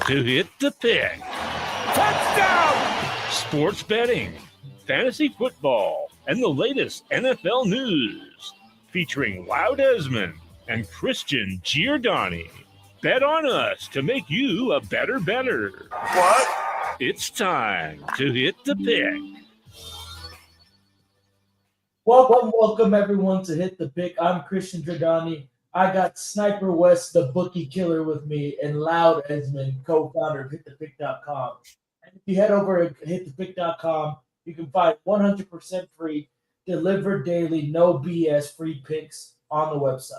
to Hit the Pick. Touchdown! Sports betting, fantasy football, and the latest NFL news. Featuring Loud Esmond and Christian Giordani. Bet on us to make you a better bettor. What? It's time to Hit the Pick. Welcome everyone to Hit the Pick. I'm Christian Giordani. I got Sniper West, the bookie killer, with me, and Loud Esmond, co-founder of HitThePick.com. And if you head over to HitThePick.com, you can find 100% free, delivered daily, no BS free picks on the website.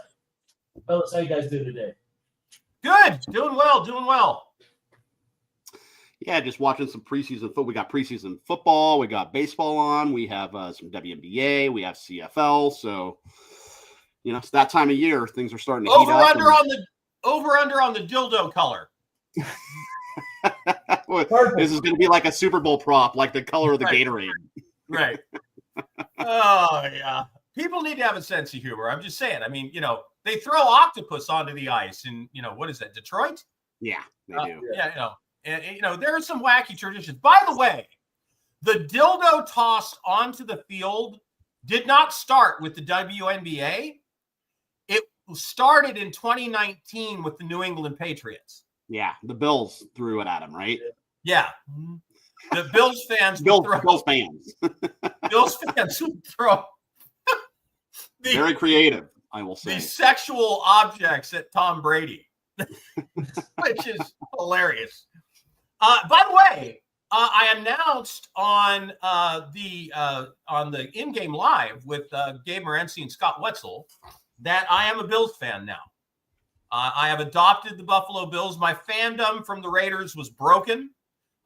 Fellas, how you guys do today? Good. Doing well. Yeah, just watching some preseason football. We got preseason football. We got baseball on. We have some WNBA. We have CFL. So, it's that time of year. Things are starting to heat up. Over-under on the dildo color. This is going to be like a Super Bowl prop, like the color of the Gatorade. Right. Oh, yeah. People need to have a sense of humor. I'm just saying. I mean, they throw octopus onto the ice in, what is that, Detroit? Yeah, they do. Yeah, And, there are some wacky traditions. By the way, the dildo toss onto the field did not start with the WNBA. It started in 2019 with the New England Patriots. Yeah, the Bills threw it at him, right? Yeah. The Bills fans Bills fans would throw very creative, I will say. The sexual objects at Tom Brady, which is hilarious. By the way, I announced on the in-game live with Gabe Morency and Scott Wetzel that I am a Bills fan now. I have adopted the Buffalo Bills. My fandom from the Raiders was broken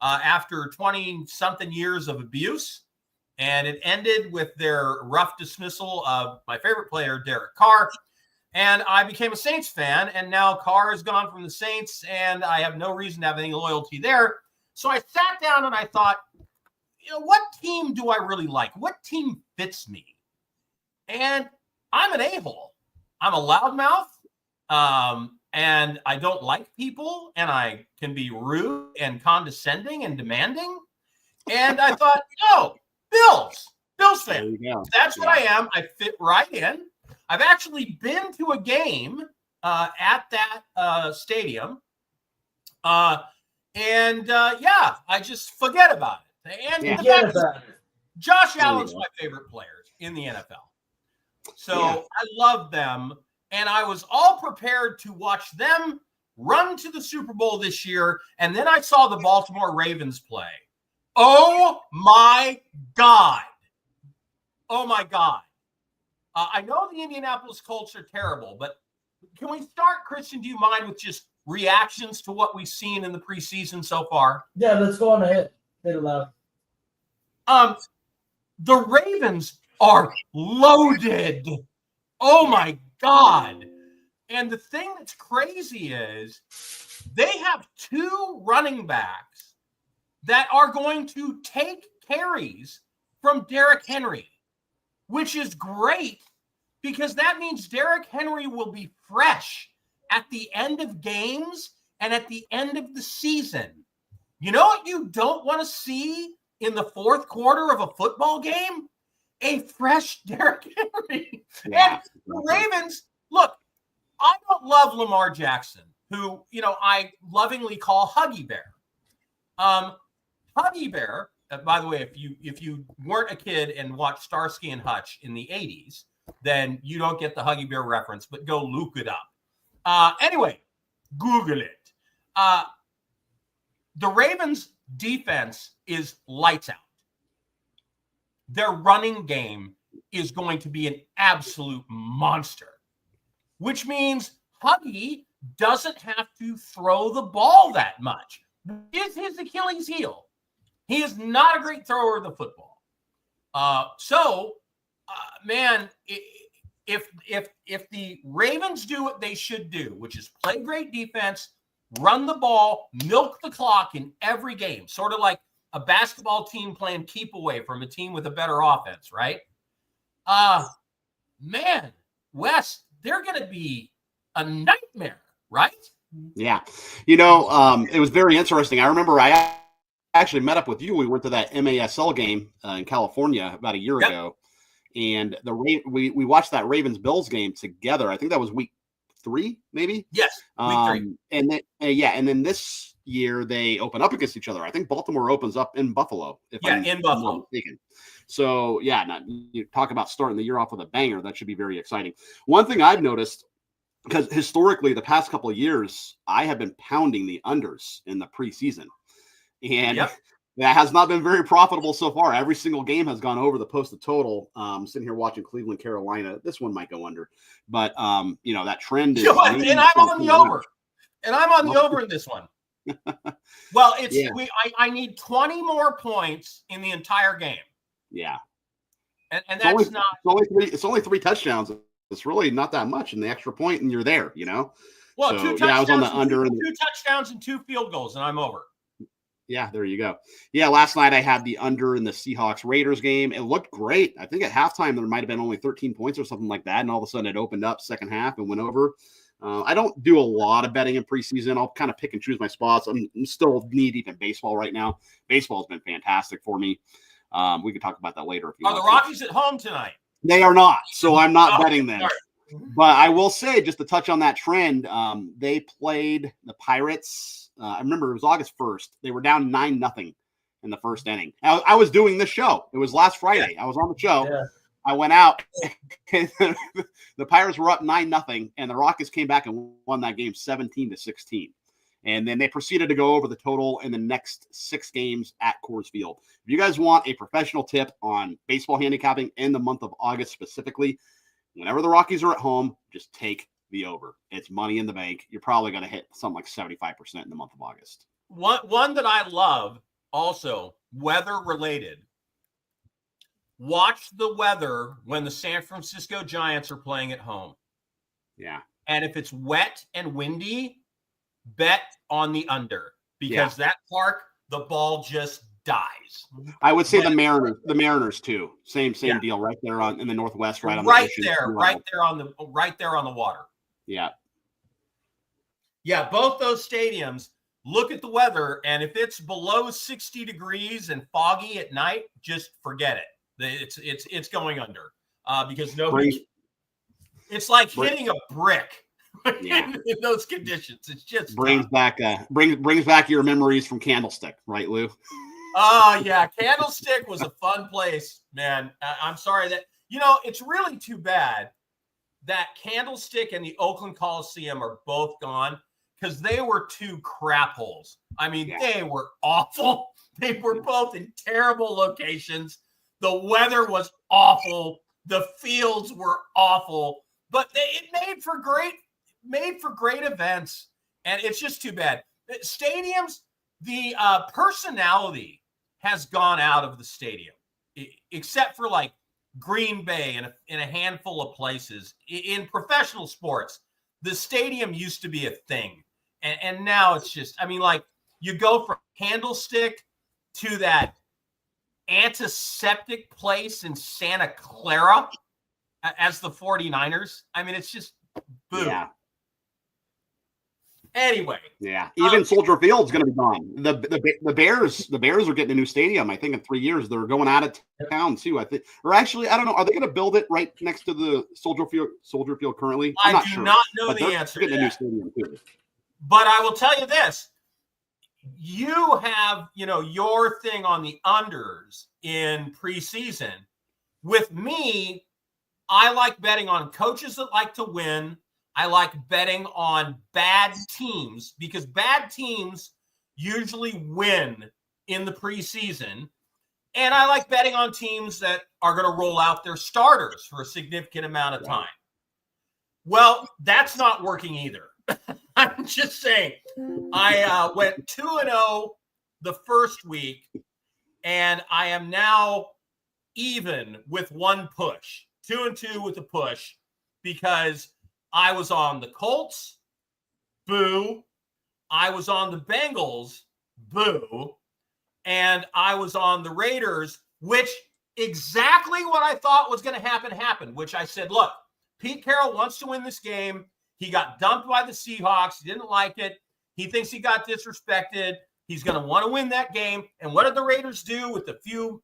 after 20-something years of abuse, and it ended with their rough dismissal of my favorite player, Derek Carr. And I became a Saints fan, and now Carr is gone from the Saints, and I have no reason to have any loyalty there. So I sat down and I thought, what team do I really like? What team fits me? And I'm an a-hole. I'm a loudmouth, and I don't like people, and I can be rude and condescending and demanding. And I thought, Bills fan. That's what I am. I fit right in. I've actually been to a game at that stadium. I just forget about it. Josh Allen's my favorite player in the NFL. So I love them. And I was all prepared to watch them run to the Super Bowl this year. And then I saw the Baltimore Ravens play. Oh, my God. I know the Indianapolis Colts are terrible, but can we start, Christian, do you mind with just reactions to what we've seen in the preseason so far? Yeah, let's go on ahead. Hit it loud. The Ravens are loaded. Oh, my God. And the thing that's crazy is they have two running backs that are going to take carries from Derrick Henry, which is great because that means Derrick Henry will be fresh at the end of games and at the end of the season. You know what you don't want to see in the fourth quarter of a football game? A fresh Derrick Henry. Yeah. And the Ravens, look, I don't love Lamar Jackson, who, I lovingly call Huggy Bear. Huggy Bear, by the way, if you weren't a kid and watched Starsky and Hutch in the 80s, then you don't get the Huggy Bear reference, but go look it up. Anyway, Google it. The Ravens' defense is lights out. Their running game is going to be an absolute monster, which means Huggy doesn't have to throw the ball that much. Is his Achilles heel. He is not a great thrower of the football. Man, if the Ravens do what they should do, which is play great defense, run the ball, milk the clock in every game, sort of like a basketball team playing keep away from a team with a better offense, right? Man, Wes, they're going to be a nightmare, right? Yeah. It was very interesting. I remember I actually met up with you. We went to that MASL game in California about a year ago, and we watched that Ravens-Bills game together. I think that was week 3, maybe. Yes, week 3. And then this year they open up against each other. I think Baltimore opens up in Buffalo. In Buffalo. Not mistaken. So you talk about starting the year off with a banger. That should be very exciting. One thing I've noticed, because historically the past couple of years I have been pounding the unders in the preseason, and that has not been very profitable so far. Every single game has gone over the posted total. Sitting here watching Cleveland, Carolina. This one might go under, but that trend is. And I'm on the over. And I'm on the over in this one. Well, I need 20 more points in the entire game. Yeah. And that's it's only 3 touchdowns. It's really not that much in the extra point, and you're there, Well, so, 2 touchdowns. I was on the under. 2 touchdowns and 2 field goals, and I'm over. Yeah, there you go. Yeah, last night I had the under in the Seahawks-Raiders game. It looked great. I think at halftime there might have been only 13 points or something like that, and all of a sudden it opened up second half and went over. I don't do a lot of betting in preseason. I'll kind of pick and choose my spots. I'm still knee-deep in baseball right now. Baseball's been fantastic for me. We can talk about that later. Are the Rockies at home tonight? They are not, so I'm not betting them. But I will say, just to touch on that trend, they played the Pirates. I remember it was August 1st. They were down 9-0 in the first inning. I was doing this show. It was last Friday. I was on the show. Yeah. I went out. And the Pirates were up 9-0, and the Rockies came back and won that game 17-16. And then they proceeded to go over the total in the next 6 games at Coors Field. If you guys want a professional tip on baseball handicapping in the month of August specifically, whenever the Rockies are at home, just take the over. It's money in the bank. You're probably going to hit something like 75% in the month of August. One that I love, also weather related. Watch the weather when the San Francisco Giants are playing at home. Yeah. And if it's wet and windy, bet on the under, because that park, the ball just dies. I would say the Mariners too. Same deal, right there in the Northwest, right on the ocean. Right there on the water. Yeah. Yeah, both those stadiums, look at the weather, and if it's below 60 degrees and foggy at night, just forget it. It's going under. Because it's like hitting a brick. In those conditions. It's just brings back your memories from Candlestick, right, Lou? Oh yeah, Candlestick was a fun place, man. I'm sorry that it's really too bad that Candlestick and the Oakland Coliseum are both gone, because they were 2 crap holes. I mean, they were awful. They were both in terrible locations. The weather was awful. The fields were awful, but it made for great events, and it's just too bad. Stadiums, the personality has gone out of the stadium, except for like Green Bay and in a handful of places. In professional sports, the stadium used to be a thing, and now it's just, I mean, like, you go from Candlestick to that antiseptic place in Santa Clara as the 49ers. I mean, it's just boo. Yeah. Anyway, even Soldier Field's going to be gone. The Bears are getting a new stadium. I think in 3 years they're going out of town too. I think, or actually, I don't know. Are they going to build it right next to the Soldier Field currently? I do not know the answer. Getting a new stadium too. But I will tell you this: you have your thing on the unders in preseason. With me, I like betting on coaches that like to win. I like betting on bad teams, because bad teams usually win in the preseason. And I like betting on teams that are going to roll out their starters for a significant amount of time. Well, that's not working either. I'm just saying. I went 2-0 the first week, and I am now even with 1 push. 2-2 with a push, because I was on the Colts, boo. I was on the Bengals, boo. And I was on the Raiders, which exactly what I thought was going to happen, which I said, look, Pete Carroll wants to win this game. He got dumped by the Seahawks. He didn't like it. He thinks he got disrespected. He's going to want to win that game. And what did the Raiders do with the few,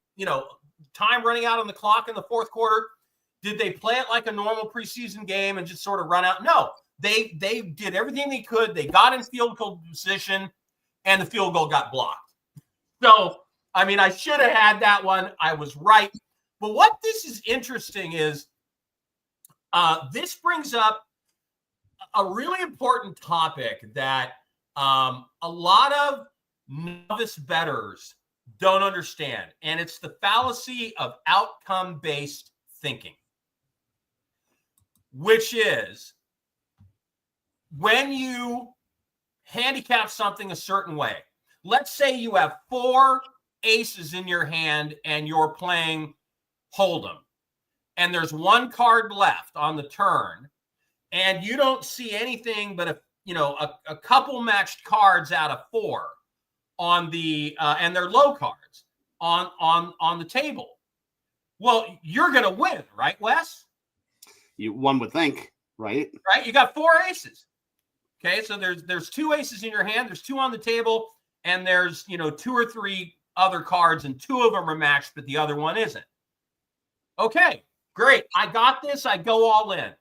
time running out on the clock in the fourth quarter? Did they play it like a normal preseason game and just sort of run out? No, they did everything they could. They got in field goal position, and the field goal got blocked. So, I should have had that one. I was right. But what this is interesting is this brings up a really important topic that a lot of novice bettors don't understand, and it's the fallacy of outcome-based thinking, which is when you handicap something a certain way. Let's say you have 4 aces in your hand and you're playing Hold'em, and there's 1 card left on the turn, and you don't see anything but a couple matched cards out of 4 on the and they're low cards on the table. Well, you're going to win, right, Wes? One would think, right? Right. You got 4 aces. Okay, so there's 2 aces in your hand. There's 2 on the table, and there's 2 or 3 other cards, and 2 of them are matched, but the other one isn't. Okay, great. I got this. I go all in.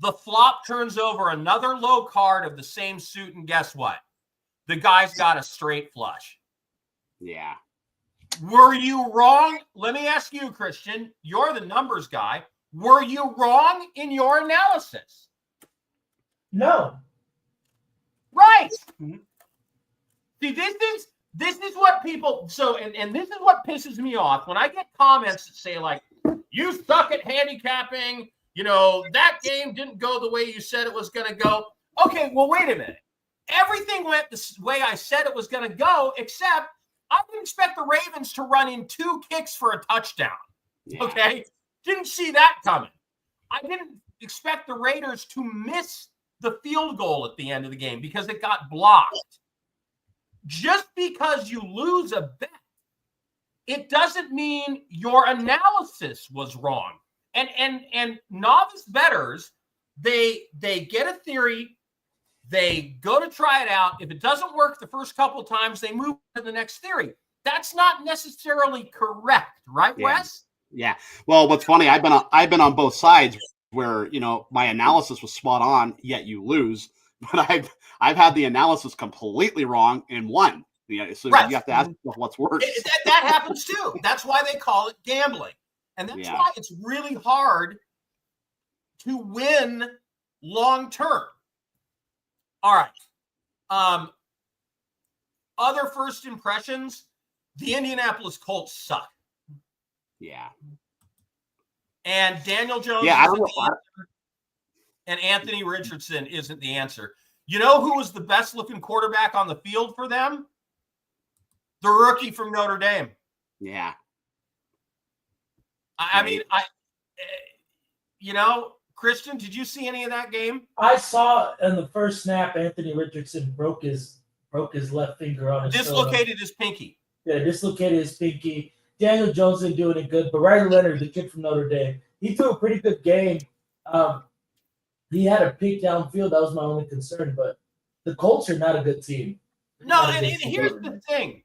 The flop turns over another low card of the same suit, and guess what? The guy's got a straight flush. Yeah. Were you wrong? Let me ask you, Christian. You're the numbers guy. Were you wrong in your analysis? No. Right. See, this is what people and this is what pisses me off when I get comments that say, like, you suck at handicapping, that game didn't go the way you said it was gonna go. Okay, well, wait a minute. Everything went the way I said it was gonna go, except I didn't expect the Ravens to run in 2 kicks for a touchdown. Yeah. Okay? Didn't see that coming. I didn't expect the Raiders to miss the field goal at the end of the game because it got blocked. Just because you lose a bet, it doesn't mean your analysis was wrong. And novice bettors, they get a theory, they go to try it out. If it doesn't work the first couple of times, they move to the next theory. That's not necessarily correct, right, Wes? Yeah. Well, what's funny, I've been on both sides where, my analysis was spot on, yet you lose. But I've had the analysis completely wrong and won. So right. You have to ask yourself what's worse. That happens too. That's why they call it gambling. And that's why it's really hard to win long term. All right. Other first impressions, the Indianapolis Colts suck. Yeah. And Daniel Jones and Anthony Richardson isn't the answer. You know who was the best looking quarterback on the field for them? The rookie from Notre Dame. Yeah. Christian, did you see any of that game? I saw in the first snap, Anthony Richardson broke his left finger on his dislocated his pinky. Yeah, dislocated his pinky. Daniel Jones didn't do any good, but Riley Leonard, the kid from Notre Dame, he threw a pretty good game. He had a pick downfield. That was my only concern, but the Colts are not a good team. No, and here's the thing.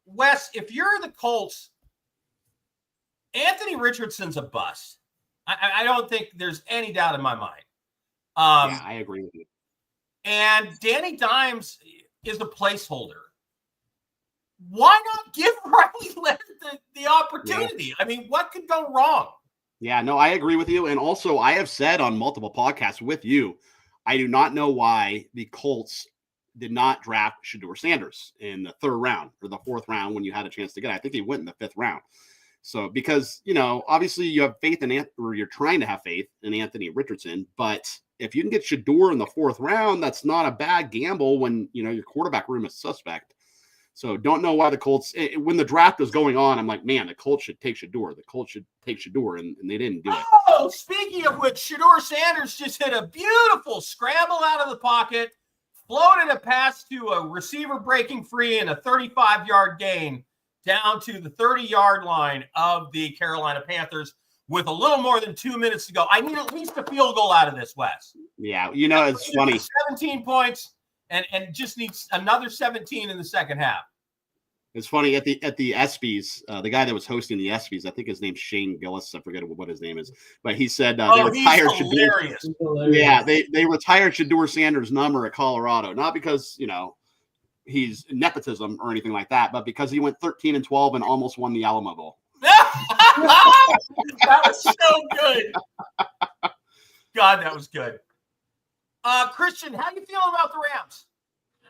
Wes, if you're the Colts, Anthony Richardson's a bust. I don't think there's any doubt in my mind. Yeah, I agree with you. And Danny Dimes is a placeholder. Why not give Riley Leonard the opportunity? Yeah. I mean, what could go wrong? Yeah, no, I agree with you. And also, I have said on multiple podcasts with you, I do not know why the Colts did not draft Shedeur Sanders in the 3rd round or the 4th round when you had a chance to get it. I think he went in the 5th round. So, because, obviously you have faith in or you're trying to have faith in Anthony Richardson, but if you can get Shedeur in the 4th round, that's not a bad gamble when, your quarterback room is suspect. So don't know why the Colts, when the draft was going on, I'm like, man, the Colts should take Shedeur. The Colts should take Shedeur, and they didn't do it. Oh, speaking of which, Shedeur Sanders just hit a beautiful scramble out of the pocket, floated a pass to a receiver breaking free and a 35-yard gain down to the 30-yard line of the Carolina Panthers. with a little more than 2 minutes to go. I need at least a field goal out of this, Wes. Yeah, it's funny. 17 points and just needs another 17 in the second half. It's funny at the ESPYs, the guy that was hosting the ESPYs, I think his name's Shane Gillis. I forget what his name is, but he said they retired Shedeur. Yeah, they retired Shedeur Sanders' number at Colorado, not because he's nepotism or anything like that, but because he went 13-12 and almost won the Alamo Bowl. That was so good. God, that was good. Christian, how do you feel about the Rams?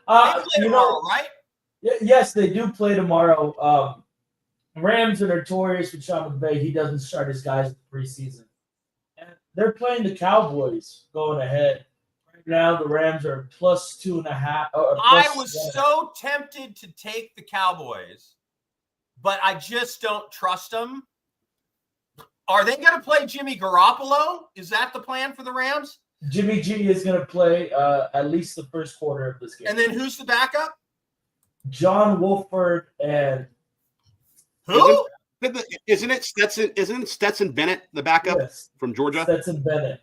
They play tomorrow, right? Yes, they do play tomorrow. Rams are notorious with Sean McVay. He doesn't start his guys in the preseason. And they're playing the Cowboys going ahead. Right now, the Rams are plus 2.5. I was so tempted to take the Cowboys, but I just don't trust them. Are they going to play Jimmy Garoppolo? Is that the plan for the Rams? Jimmy G is going to play at least the first quarter of this game. And then who's the backup? John Wolford and who? Isn't it Stetson? Isn't Stetson Bennett the backup from Georgia? Stetson Bennett.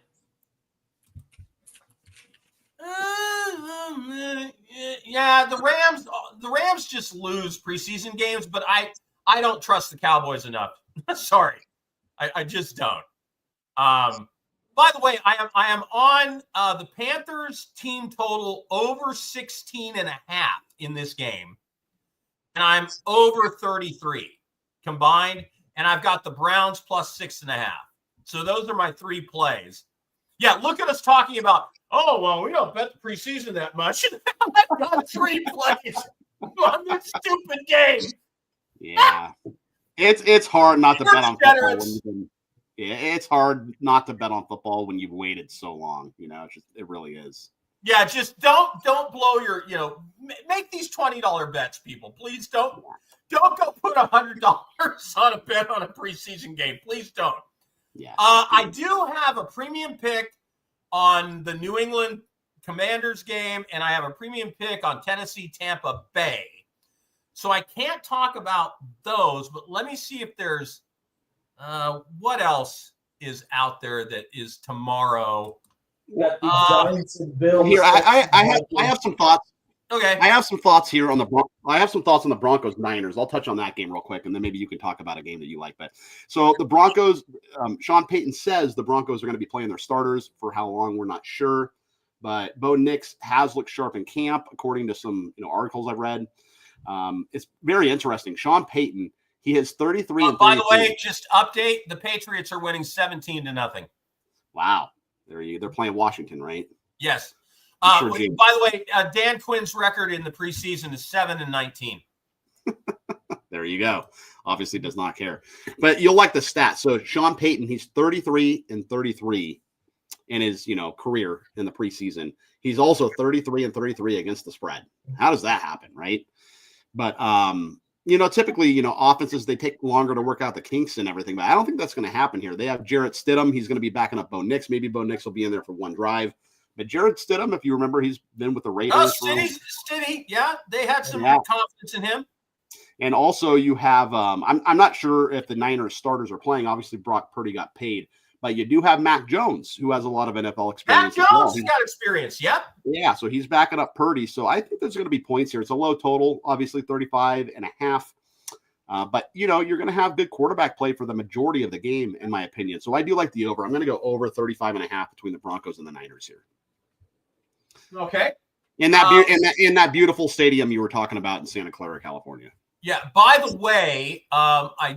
Yeah, the Rams just lose preseason games, but I don't trust the Cowboys enough. Sorry, I just don't. By the way, I am on the Panthers team total over 16.5 in this game, and I'm over 33 combined, and I've got the Browns plus 6.5. So those are my 3 plays. Yeah, look at us talking about, oh, well, we don't bet the preseason that much. I've got 3 plays on this stupid game. Yeah. It's hard not to bet on football. It's hard not to bet on football when you've waited so long. It really is. Yeah, just don't blow your, make these $20 bets, people. Please don't go put $100 on a bet on a preseason game. Please don't. Yeah. I do have a premium pick on the New England Commanders game, and I have a premium pick on Tennessee Tampa Bay. So I can't talk about those, but let me see if there's what else is out there that is tomorrow. The Giants and Bills. Here, I have some thoughts. Okay. I have some thoughts here on the Broncos Niners. I'll touch on that game real quick, and then maybe you can talk about a game that you like. But so the Broncos, Sean Payton says the Broncos are going to be playing their starters for how long, we're not sure. But Bo Nix has looked sharp in camp, according to some articles I've read. It's very interesting. Sean Payton, he has 33 and 32. By the way, just update: the Patriots are winning 17-0. Wow, they're playing Washington, right? Yes. Sure, by the way, Dan Quinn's record in the preseason is 7-19. There you go. Obviously does not care. But you'll like the stats. So Sean Payton, he's 33 and 33 in his, career in the preseason. He's also 33 and 33 against the spread. How does that happen, right? But typically, offenses, they take longer to work out the kinks and everything, but I don't think that's going to happen here. They have Jarrett Stidham. He's going to be backing up Bo Nix. Maybe Bo Nix will be in there for one drive. But Jarrett Stidham, if you remember, he's been with the Raiders. Stiddy. Yeah, they had some confidence in him. And also you have, I'm not sure if the Niners starters are playing. Obviously, Brock Purdy got paid. But you do have Mac Jones, who has a lot of NFL experience. Mac Jones has got experience, yep. Yeah, so he's backing up Purdy. So I think there's going to be points here. It's a low total, obviously 35.5. But, you're going to have good quarterback play for the majority of the game, in my opinion. So I do like the over. I'm going to go over 35.5 between the Broncos and the Niners here. Okay. In that beautiful stadium you were talking about in Santa Clara, California. Yeah. By the way, I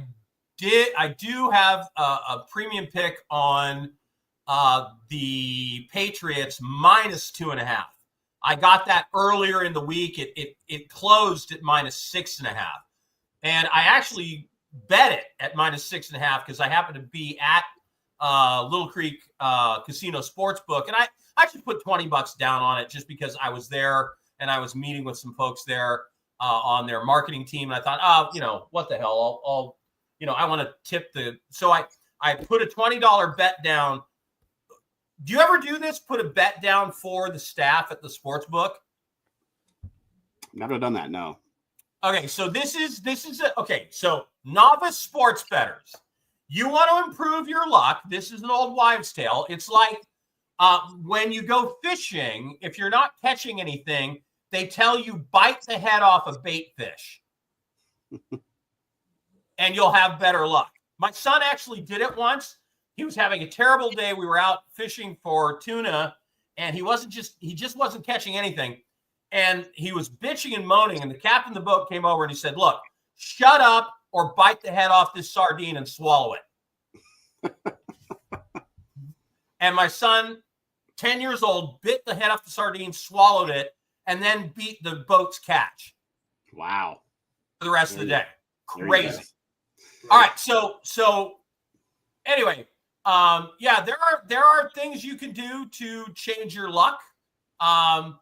do have a premium pick on the Patriots minus 2.5. I got that earlier in the week. It closed at minus 6.5, and I actually bet it at minus 6.5 because I happened to be at Little Creek Casino Sportsbook, and I actually put $20 down on it just because I was there and I was meeting with some folks there on their marketing team. And I thought, what the hell? I'll I want to tip so I put a $20 bet down. Do you ever do this? Put a bet down for the staff at the sports book? Never done that. No. Okay. So this is okay. So novice sports bettors, You want to improve your luck. This is an old wives' tale. It's like when you go fishing, if you're not catching anything, they tell you bite the head off a bait fish and you'll have better luck. My son actually did it once. He was having a terrible day. We were out fishing for tuna and he just wasn't catching anything. And he was bitching and moaning. And the captain of the boat came over and he said, look, shut up or bite the head off this sardine and swallow it. And my son, 10 years old, bit the head off the sardine, swallowed it, and then beat the boat's catch. Wow. For the rest of the day. Crazy. All right. So anyway, yeah, there are things you can do to change your luck. I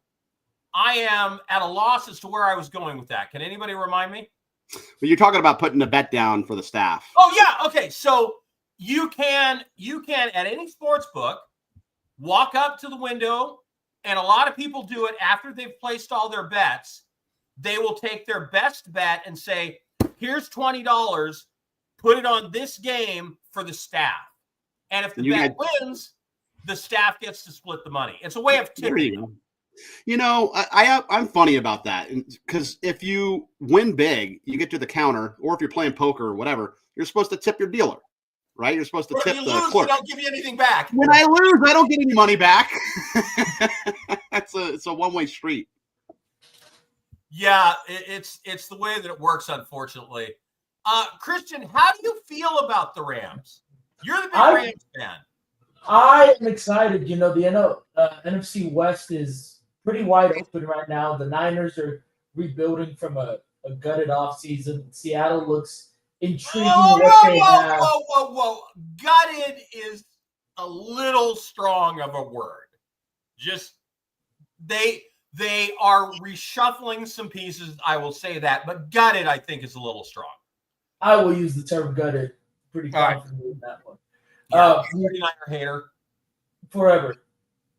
am at a loss as to where I was going with that. Can anybody remind me? Well, you're talking about putting a bet down for the staff. Oh yeah. Okay. So you can at any sports book walk up to the window, and a lot of people do it after they've placed all their bets. They will take their best bet and say, here's $20, put it on this game for the staff. And if the bet wins, the staff gets to split the money. It's a way of tipping. You know, I'm funny about that because if you win big, you get to the counter, or if you're playing poker or whatever, you're supposed to tip your dealer, right? You're supposed to tip the clerk. They don't give you anything back. When I lose, I don't get any money back. It's a one-way street. Yeah, it's the way that it works, unfortunately. Christian, how do you feel about the Rams? You're the big Rams fan. I am excited. You know, the NFC West is pretty wide open right now. The Niners are rebuilding from a gutted offseason. Seattle looks intriguing. Whoa. Gutted is a little strong of a word. Just they are reshuffling some pieces. I will say that, but gutted, I think, is a little strong. I will use the term gutted pretty confidently in that one. 49er hater. Forever.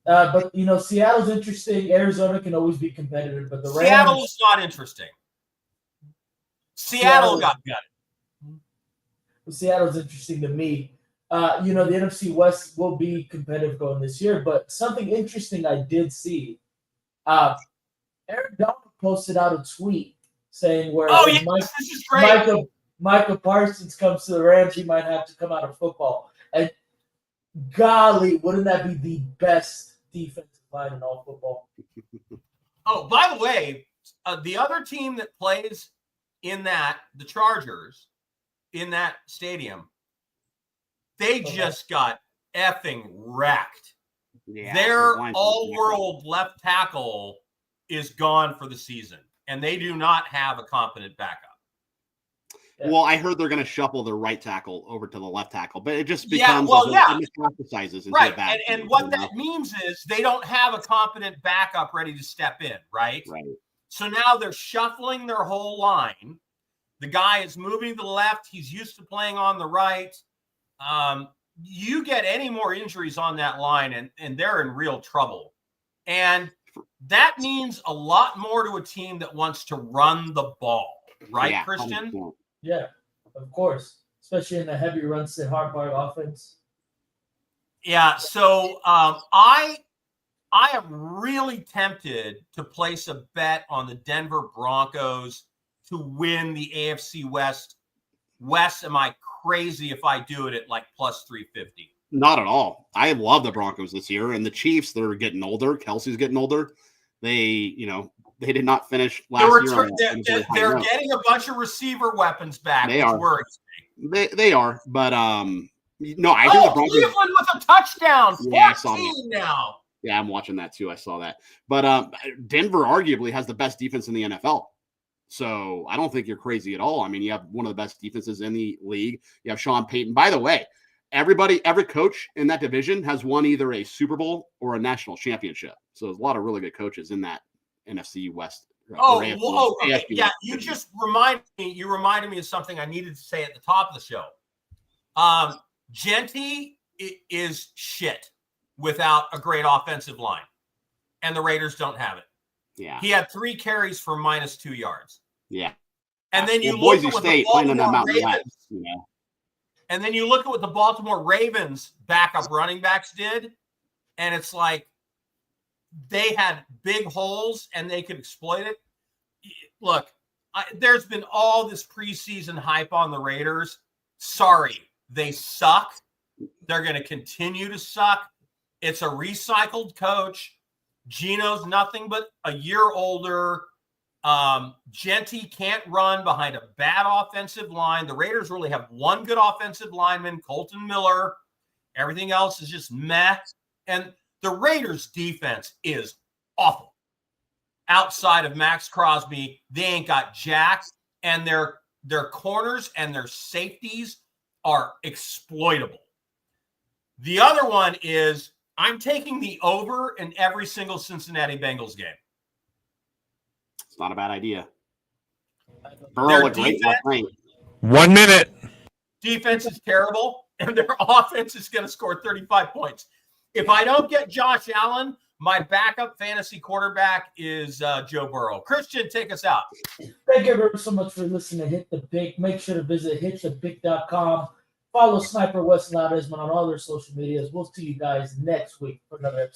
But, you know, Seattle's interesting. Arizona can always be competitive, but the Rams... Seattle is not interesting. Seattle got gutted. Seattle's interesting to me. You know, the NFC West will be competitive going this year, but something interesting I did see. Aaron Donald posted out a tweet saying where this is great. Micah Parsons comes to the Rams, he might have to come out of football. And golly, wouldn't that be the best defensive line in all football? Oh, by the way, the other team that plays in the Chargers, in that stadium, they just got effing wrecked. Yeah, their all-world left tackle is gone for the season, and they do not have a competent backup. Well, I heard they're going to shuffle their right tackle over to the left tackle, but it just becomes metastasizes right. And what that means is they don't have a competent backup ready to step in, right? Right. So now they're shuffling their whole line. The guy is moving to the left. He's used to playing on the right. You get any more injuries on that line, and they're in real trouble. And that means a lot more to a team that wants to run the ball, right, Christian? 100%. Yeah, of course, especially in the heavy run set hard part offense. Yeah, so I am really tempted to place a bet on the Denver Broncos to win the AFC West. Wes, am I crazy if I do it at like plus 350? Not at all. I love the Broncos this year, and the Chiefs, they're getting older. Kelsey's getting older. They did not finish last year. They're getting a bunch of receiver weapons back. They are. Worries me. They are, but no, I think the Broncos. Cleveland with a touchdown. 14 now. Yeah, I'm watching that too. I saw that. But Denver arguably has the best defense in the NFL. So I don't think you're crazy at all. I mean, you have one of the best defenses in the league. You have Sean Payton. By the way, every coach in that division has won either a Super Bowl or a national championship. So there's a lot of really good coaches in that NFC West. Okay. Yeah. You just reminded me of something I needed to say at the top of the show. Genty is shit without a great offensive line, and the Raiders don't have it. Yeah. He had 3 carries for -2 yards. Yeah. And then you Boise look at State the playing on that Baltimore Mountain Ravens. West, And then you look at what the Baltimore Ravens backup running backs did, and it's like they had big holes and they could exploit it. Look, there's been all this preseason hype on the Raiders. Sorry, they suck. They're going to continue to suck. It's a recycled coach. Gino's nothing but a year older. Genty can't run behind a bad offensive line. The Raiders really have one good offensive lineman, Colton Miller. Everything else is just meh. And the Raiders defense is awful. Outside of Max Crosby, they ain't got jack, and their corners and their safeties are exploitable. The other one is I'm taking the over in every single Cincinnati Bengals game. It's not a bad idea. Burrow looked great last night. 1 minute. Defense is terrible, and their offense is going to score 35 points. If I don't get Josh Allen, my backup fantasy quarterback is Joe Burrow. Christian, take us out. Thank you very so much for listening to Hit the Pick. Make sure to visit hitthepick.com. Follow Sniper West and Loud Esmond on all their social medias. We'll see you guys next week for another episode.